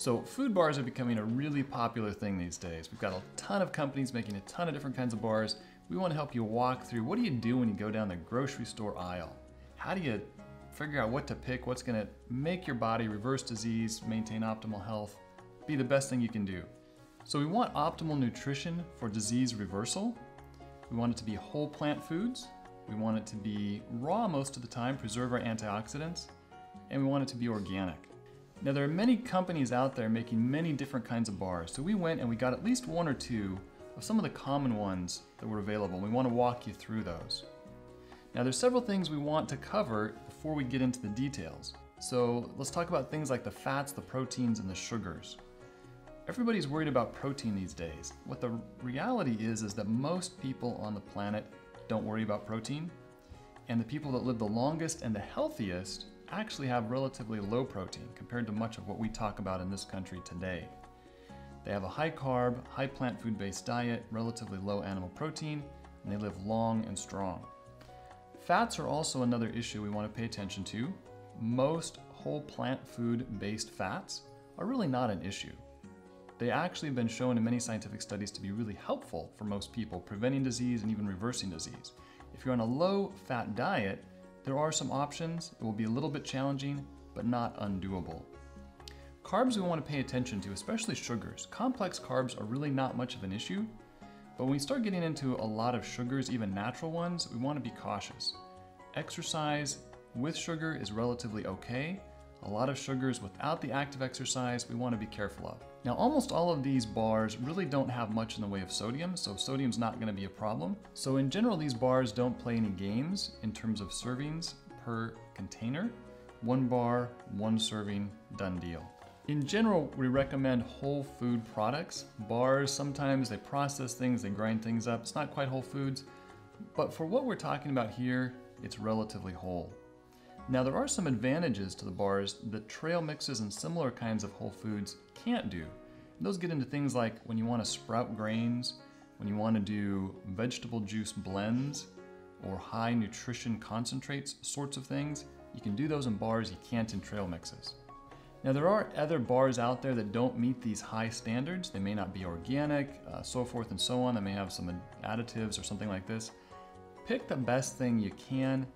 So food bars are becoming a really popular thing these days. We've got a ton of companies making a ton of different kinds of bars. We want to help you walk through what do you do when you go down the grocery store aisle? How do you figure out what to pick, what's going to make your body reverse disease, maintain optimal health, be the best thing you can do? So we want optimal nutrition for disease reversal. We want it to be whole plant foods. We want it to be raw most of the time, preserve our antioxidants, and we want it to be organic. Now there are many companies out there making many different kinds of bars, so we went and we got at least one or two of some of the common ones that were available. We want to walk you through those. Now there's several things we want to cover before we get into the details. So let's talk about things like the fats, the proteins, and the sugars. Everybody's worried about protein these days. What the reality is that most people on the planet don't worry about protein, and the people that live the longest and the healthiest actually have relatively low protein compared to much of what we talk about in this country today. They have a high carb, high plant food based diet, relatively low animal protein, and they live long and strong. Fats are also another issue we want to pay attention to. Most whole plant food based fats are really not an issue. They actually have been shown in many scientific studies to be really helpful for most people, preventing disease and even reversing disease. If you're on a low fat diet, there are some options. It will be a little bit challenging, but not undoable. Carbs we want to pay attention to, especially sugars. Complex carbs are really not much of an issue, but when we start getting into a lot of sugars, even natural ones, we want to be cautious. Exercise with sugar is relatively okay. A lot of sugars without the active exercise we want to be careful of. Now almost all of these bars really don't have much in the way of sodium, so sodium's not going to be a problem. So in general these bars don't play any games in terms of servings per container. One bar, one serving, done deal. In general, we recommend whole food products. Bars, sometimes they process things, they grind things up. It's not quite whole foods, but for what we're talking about here, it's relatively whole. Now there are some advantages to the bars that trail mixes and similar kinds of whole foods can't do. And those get into things like when you want to sprout grains, when you want to do vegetable juice blends, or high nutrition concentrates sorts of things. You can do those in bars, you can't in trail mixes. Now there are other bars out there that don't meet these high standards. They may not be organic, so forth and so on. They may have some additives or something like this. Pick the best thing you can